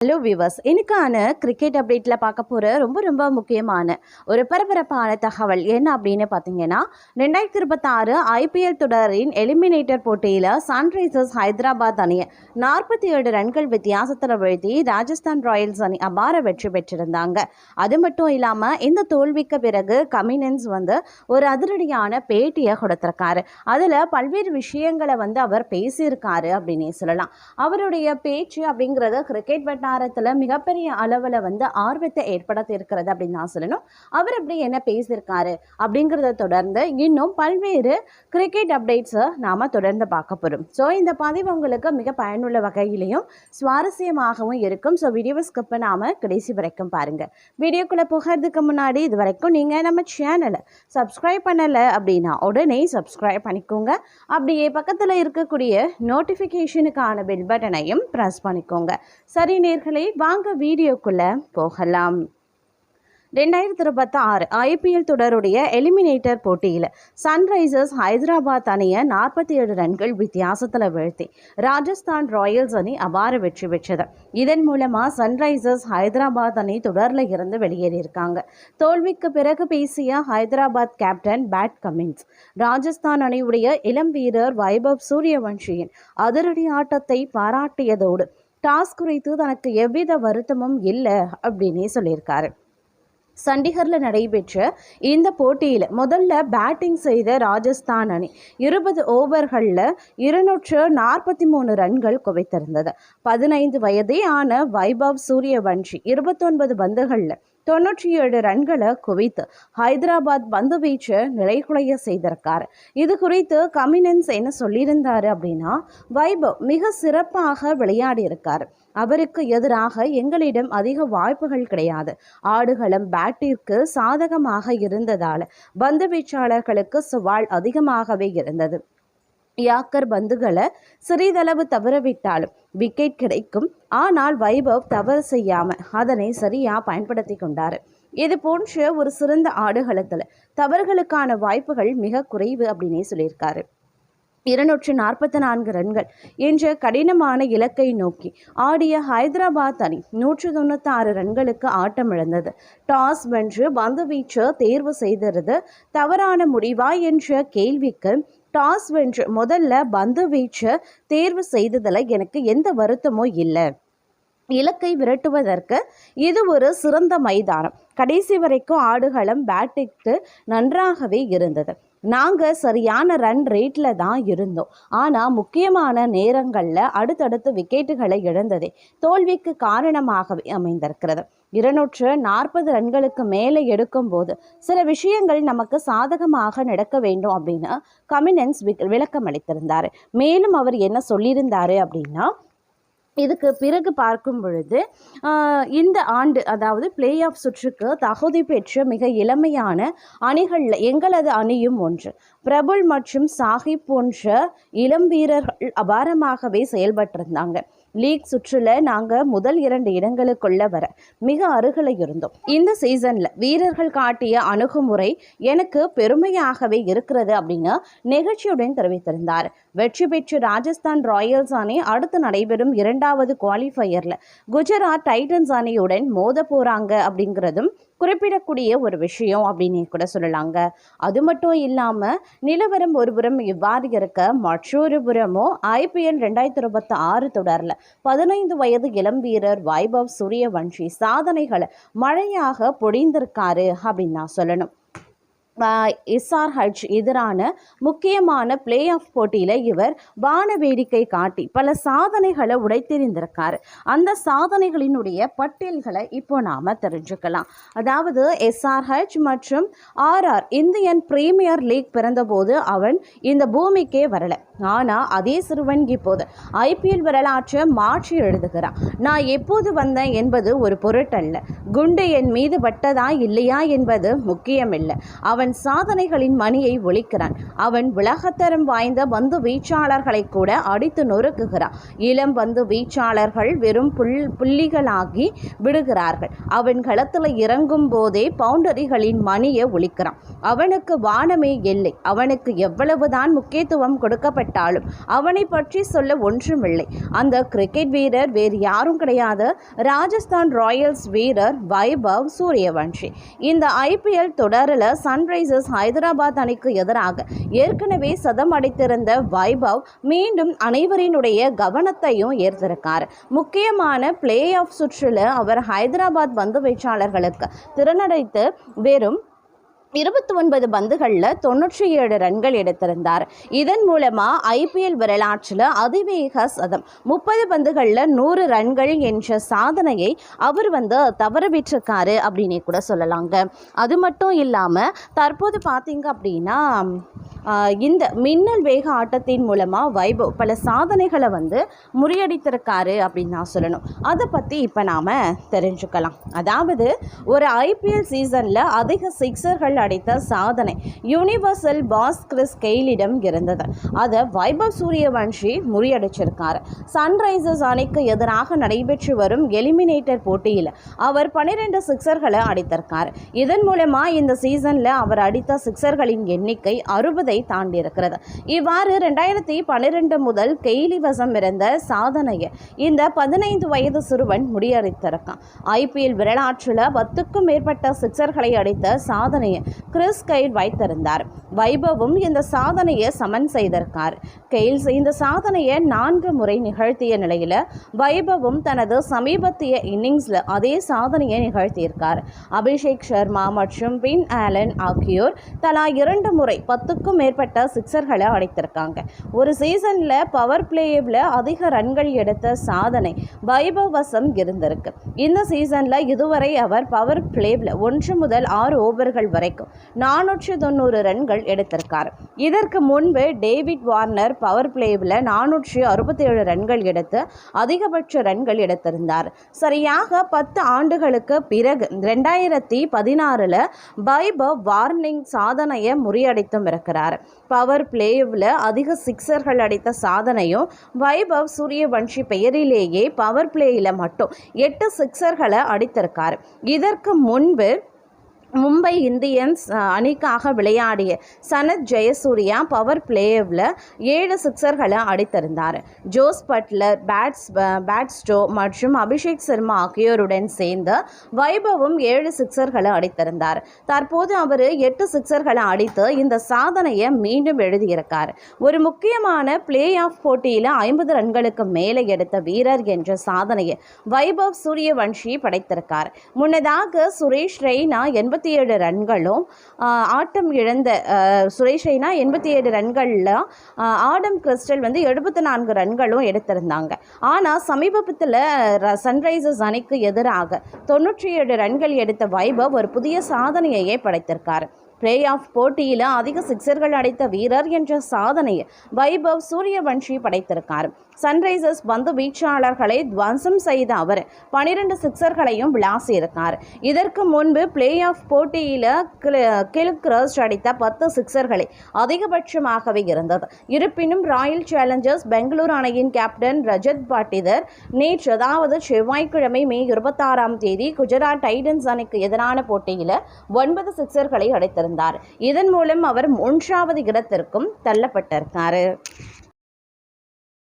Hello viewers, இன்னைக்கான cricket அப்டேட்டில் பார்க்க போகிற ரொம்ப முக்கியமான ஒரு பரபரப்பான தகவல் என்ன அப்படின்னு பார்த்தீங்கன்னா, 2026 ஐபிஎல் தொடரின் எலிமினேட்டர் போட்டியில் சன்ரைசர்ஸ் ஹைதராபாத் அணியை 47 ரன்கள் வித்தியாசத்தில் வீழ்த்தி ராஜஸ்தான் ராயல்ஸ் அணி அபார வெற்றி பெற்றிருந்தாங்க. அது மட்டும் இல்லாமல் இந்த தோல்விக்கு பிறகு கமின்ஸ் ஒரு அதிரடியான பேட்டியை கொடுத்துருக்காரு. அதில் பல்வேறு விஷயங்களை அவர் பேசியிருக்காரு அப்படின்னே சொல்லலாம். அவருடைய பேச்சு அப்படிங்கிறது கிரிக்கெட் மிகப்பெரிய அளவில் ஆர்வத்தை ஏற்படுத்தி இருக்கிறது அப்படின்னு நான் சொல்லணும். அவர் அப்படி என்ன பேசியிருக்காரு அப்படிங்கிறத தொடர்ந்து இன்னும் பல்வேறு கிரிக்கெட் அப்டேட்ஸை நாம தொடர்ந்து பார்க்க போகிறோம். ஸோ இந்த பதிவு உங்களுக்கு மிக பயனுள்ள வகையிலையும் சுவாரஸ்யமாகவும் இருக்கும். ஸோ வீடியோவை ஸ்கிப் பண்ணாமல் கடைசி வரைக்கும் பாருங்க. வீடியோக்குள்ளே போகிறதுக்கு முன்னாடி இது வரைக்கும் நீங்கள் நம்ம சேனலை சப்ஸ்கிரைப் பண்ணலை அப்படின்னா உடனே சப்ஸ்கிரைப் பண்ணிக்கோங்க. அப்படியே பக்கத்தில் இருக்கக்கூடிய நோட்டிஃபிகேஷனுக்கான பெல் பட்டனையும் ப்ரெஸ் பண்ணிக்கோங்க. சரி நேர்களே, வாங்க வீடியோக்குள்ள போகலாம். 2026 ஐபிஎல் தொடருடைய எலிமினேட்டர் போட்டியில் சன்ரைசர்ஸ் ஹைதராபாத் அணியை 47 ரன்கள் வித்தியாசத்தில் வீழ்த்தி ராஜஸ்தான் ராயல்ஸ் அணி அபார வெற்றி பெற்றது. இதன் மூலமாக சன்ரைசர்ஸ் ஹைதராபாத் அணி தொடரில் இருந்து வெளியேறியிருக்காங்க. தோல்விக்கு பிறகு பேசிய Hyderabad captain Pat Cummins, Rajasthan அணியுடைய இளம் வீரர் வைபவ் சூரியவன்ஷியின் அதிரடி ஆட்டத்தை பாராட்டியதோடு டாஸ் குறித்து தனக்கு எவ்வித வருத்தமும் இல்லை அப்படின்னே சொல்லியிருக்காரு. சண்டிகரில் நடைபெற்ற இந்த போட்டியில் முதல்ல பேட்டிங் செய்த ராஜஸ்தான் அணி 20 ஓவர்களில் 243 ரன்கள் குவித்திருந்தது. 15 வயதே ஆன வைபவ் சூரியவன்ஷி 29 பந்துகளில் 97 ரன்களை குவித்து ஹைதராபாத் பந்து வீச்சு நிலைகுலைய செய்திருக்காரு. இது குறித்து கமின்ஸ் என்ன சொல்லியிருந்தாரு அப்படின்னா, வைபவ் மிக சிறப்பாக விளையாடி இருக்காரு. அவருக்கு எதிராக எங்களிடம் அதிக வாய்ப்புகள் கிடையாது. ஆடுகளம் பேட்டிற்கு சாதகமாக இருந்ததால் பந்து வீச்சாளர்களுக்கு சவால் அதிகமாகவே இருந்தது. யாக்கர் பந்துகளை சிறிதளவு தவறவிட்டாலும் விக்கெட் கிடைக்கும். ஆனால் வைபவ் தவறு செய்யாமல் அதனை சரியாக பயன்படுத்தி கொண்டார். இது போன்ற ஒரு சிறந்த ஆடுகளத்தில் தவறுகளுக்கான வாய்ப்புகள் மிக குறைவு அப்படின்னே சொல்லியிருக்காரு. 244 ரன்கள் என்ற கடினமான இலக்கை நோக்கி ஆடிய ஹைதராபாத் அணி 196 ரன்களுக்கு ஆட்டமிழந்தது. டாஸ் வென்று பந்து வீச்சு தேர்வு செய்திருது தவறான முடிவா என்ற கேள்விக்கு, டாஸ் வென்று முதல்ல பந்து வீச்சு தேர்வு செய்ததில் எனக்கு எந்த வருத்தமும் இல்லை. இலக்கை விரட்டுவதற்கு இது ஒரு சிறந்த மைதானம். கடைசி வரைக்கும் ஆடுகளம் பேட்டிற்கு நன்றாகவே இருந்தது. நாங்கள் சரியான ரன் ரேட்டில் தான் இருந்தோம். ஆனால் முக்கியமான நேரங்களில் அடுத்தடுத்து விக்கெட்டுகளை இழந்ததே தோல்விக்கு காரணமாகவே அமைந்திருக்கிறது. 240 ரன்களுக்கு மேலே எடுக்கும்போது சில விஷயங்கள் நமக்கு சாதகமாக நடக்க வேண்டும் அப்படின்னு கமின்ஸ் விளக்கம் அளித்திருந்தார். மேலும் அவர் என்ன சொல்லியிருந்தாரு அப்படின்னா, இதுக்கு பிறகு பார்க்கும் பொழுது இந்த ஆண்டு அதாவது பிளே ஆஃப் சுற்றுக்கு தகுதி பெற்ற மிக இளமையான அணிகளில் எங்களது அணியும் ஒன்று. பிரபுல் மற்றும் சாஹிப் போன்ற இளம் வீரர்கள் அபாரமாகவே செயல்பட்டிருந்தாங்க. லீக் சுற்றில் நாங்கள் முதல் 2 இடங்களுக்குள்ள வர மிக அருகில் இருந்தோம். இந்த சீசனில் வீரர்கள் காட்டிய அணுகுமுறை எனக்கு பெருமையாகவே இருக்கிறது அப்படின்னு நெகிழ்ச்சியுடன் தெரிவித்திருந்தார். வெற்றி பெற்று ராஜஸ்தான் ராயல்ஸ் அணி அடுத்து நடைபெறும் 2வது குவாலிஃபயரில் குஜராத் டைட்டன்ஸ் அணியுடன் மோத போகிறாங்க அப்படிங்கிறதும் குறிப்பிடக்கூடிய ஒரு விஷயம் அப்படின்னு கூட சொல்லலாங்க. அது மட்டும் இல்லாமல் நிலவரம் ஒருபுறம் இவ்வாறு இருக்க, மற்றொரு புறமோ ஐபிஎல் 2026 தொடரில் 15 வயது இளம் வீரர் வைபவ் சூரியவன்ஷி சாதனைகளை மழையாக பொழிந்திருக்காரு அப்படின்னு நான் சொல்லணும். SRH எதிரான முக்கியமான பிளே ஆஃப் போட்டியில் இவர் வான வேடிக்கை காட்டி பல சாதனைகளை உடைத்தெறிந்திருக்காரு. அந்த சாதனைகளினுடைய பட்டியல்களை இப்போ நாம் தெரிஞ்சுக்கலாம். அதாவது SRH மற்றும் RR இந்தியன் பிரீமியர் லீக் பிறந்தபோது அவன் இந்த பூமிக்கே வரல. ஆனால் அதே சிறுவன் இப்போது ஐபிஎல் வரலாற்றை மாற்றி எழுதுகிறான். நான் எப்போது வந்தேன் என்பது ஒரு பொருட்டல்ல, குண்டு என் மீது பட்டதா இல்லையா என்பது முக்கியமில்லை. அவன் சாதனைகளின் மணியை ஒலிக்கிறான். அவன் உலகத்தரம் வாய்ந்த பந்து வீச்சாளர்களை கூட அடித்து நொறுக்குகிறான். இளம் பந்து வீச்சாளர்கள் வெறும் புள்ளிகளாகி விடுகிறார்கள். அவன் களத்தில் இறங்கும் போதே பவுண்டரிகளின் மணியை ஒலிக்கிறான். அவனுக்கு வானமே இல்லை. அவனுக்கு எவ்வளவுதான் முக்கியத்துவம் கொடுக்கப்பட்ட கேள்விப்பட்டாலும் அவனை பற்றி சொல்ல ஒன்றுமில்லை. அந்த கிரிக்கெட் வீரர் வேறு யாரும் கிடையாது, ராஜஸ்தான் ராயல்ஸ் வீரர் வைபவ் சூரியவன்ஷி. இந்த ஐபிஎல் தொடரில் சன்ரைசர்ஸ் ஹைதராபாத் அணிக்கு எதிராக ஏற்கனவே சதம் அடித்திருந்த வைபவ் மீண்டும் அனைவரினுடைய கவனத்தையும் ஈர்த்திருக்கார். முக்கியமான பிளே ஆஃப் சுற்றில் அவர் ஹைதராபாத் பந்து வீச்சாளர்களுக்கு திறனடைத்து வெறும் 29 பந்துகளில் 97 ரன்கள் எடுத்திருந்தார். இதன் மூலமாக ஐபிஎல் வரலாற்றில் அதிவேக சதம் 30 பந்துகளில் 100 ரன்கள் என்ற சாதனையை அவர் தவறவிட்டிருக்காரு அப்படின்னே கூட சொல்லலாங்க. அது மட்டும் இல்லாமல் தற்போது பார்த்தீங்க அப்படின்னா இந்த மின்னல் வேக ஆட்டத்தின் மூலமாக வைபவ் பல சாதனைகளை முறியடித்திருக்காரு அப்படின்னு நான் சொல்லணும். அதை பற்றி இப்போ நாம் தெரிஞ்சுக்கலாம். அதாவது ஒரு ஐபிஎல் சீசனில் அதிக சிக்ஸர்கள் அடித்த சாதனை யூனிவர்சல் பாஸ் கிறிஸ் கெயிலிடம் இருந்தது. அதை வைபவ் சூரியவன்ஷி முறியடிச்சிருக்காரு. சன்ரைசர்ஸ் அணிக்கு எதிராக நடைபெற்று வரும் எலிமினேட்டர் போட்டியில் அவர் 12 சிக்ஸர்களை அடித்திருக்கார். இதன் மூலமாக இந்த சீசனில் அவர் அடித்த சிக்ஸர்களின் எண்ணிக்கை 60 தாண்டி இருக்கிறது. இவ்வாறு 2012 முதல் கெய்லி வசம் இருந்த சாதனையை இந்த 15 வயது சிறுவன் முறியடித்திருக்கான். ஐபிஎல் வரலாற்றில் 10க்கும் மேற்பட்ட சிக்ஸர்களை அடித்த சாதனையை கிறிஸ் கெயில் வைத்திருந்தார். வைபவும் இந்த சாதனையை சமன் செய்திருக்கார். கெயில் இந்த சாதனையை 4 முறை நிகழ்த்திய நிலையில் வைபவும் தனது சமீபத்திய இன்னிங்ஸில் அதே சாதனையை நிகழ்த்தியிருக்கார். அபிஷேக் சர்மா மற்றும் பின் ஆலன் ஆகியோர் தலா 2 முறை 10க்கும் மேற்பட்ட சிக்ஸர்களை அடித்திருக்காங்க. ஒரு சீசனில் பவர் பிளேவில் அதிக ரன்கள் எடுத்த சாதனை வைபவ் வசம் இருந்திருக்கு. இந்த சீசனில் இதுவரை அவர் பவர் பிளேவில் 1 முதல் 6 ஓவர்கள் வரைக்கும் 490 ரன்கள் எடுத்திருக்கார். இதற்கு முன்பு டேவிட் வார்னர் பவர் பிளேவில் 467 ரன்கள் எடுத்து அதிகபட்ச ரன்கள் எடுத்திருந்தார். சரியாக 10 ஆண்டுகளுக்கு பிறகு 2016 வைபவ் வார்னிங் சாதனையை முறியடித்தும் இருக்கிறார். பவர் பிளேவில் அதிக சிக்ஸர்கள் அடித்த சாதனையும் வைபவ் சூரியவன்ஷி பெயரிலேயே பவர் பிளேயில் மட்டும் 8 சிக்ஸர்களை அடித்திருக்கார். இதற்கு முன்பு மும்பை இந்தியன்ஸ் அணிக்காக விளையாடிய சனத் ஜெயசூர்யா பவர் பிளேவில் 7 சிக்ஸர்களை அடித்திருந்தார். ஜோஸ் பட்லர், பேட்ஸ்டோ மற்றும் அபிஷேக் சர்மா ஆகியோருடன் சேர்ந்து வைபவும் 7 சிக்ஸர்களை அடித்திருந்தார். தற்போது அவர் 8 சிக்ஸர்களை அடித்து இந்த சாதனையை மீண்டும் எழுதியிருக்கார். ஒரு முக்கியமான பிளே ஆஃப் போட்டியில் 50 ரன்களுக்கு மேலே எடுத்த வீரர் என்ற சாதனையை வைபவ் சூரியவன்ஷி படைத்திருக்கார். முன்னதாக சுரேஷ் ரெய்னா 87 ரன்களும் ஆட்டம் இழந்த சுரேஷ் ரெய்னா 87 ரன்களில் ஆடம் கிறிஸ்டல் 74 ரன்களும் எடுத்திருந்தாங்க. ஆனால் சமீபத்தில் சன்ரைசர்ஸ் அணிக்கு எதிராக 97 ரன்கள் எடுத்த வைபவ் ஒரு புதிய சாதனையையே படைத்திருக்கார். பிளே ஆஃப் போட்டியில் அதிக சிக்ஸர்கள் அடித்த வீரர் என்ற சாதனையை வைபவ் சூரியவன்ஷி படைத்திருக்கார். சன்ரைசர்ஸ் பந்து வீச்சாளர்களை துவம்சம் செய்த அவர் 12 சிக்ஸர்களையும் விளாசியிருக்கார். இதற்கு முன்பு பிளே ஆஃப் போட்டியில் கில்க்ரஸ்ட் அடித்த 10 சிக்ஸர்களை அதிகபட்சமாகவே இருந்தது. இருப்பினும் ராயல் சேலஞ்சர்ஸ் பெங்களூரு அணியின் கேப்டன் ரஜத் பாட்டிதர் நேற்று, அதாவது செவ்வாய்க்கிழமை மே 26ஆம் தேதி குஜராத் டைட்டன்ஸ் அணிக்கு எதிரான போட்டியில் 9 சிக்ஸர்களை அடித்திருந்தார். இதன் மூலம் அவர் 3வது இடத்திற்கும் தள்ளப்பட்டிருக்கார்.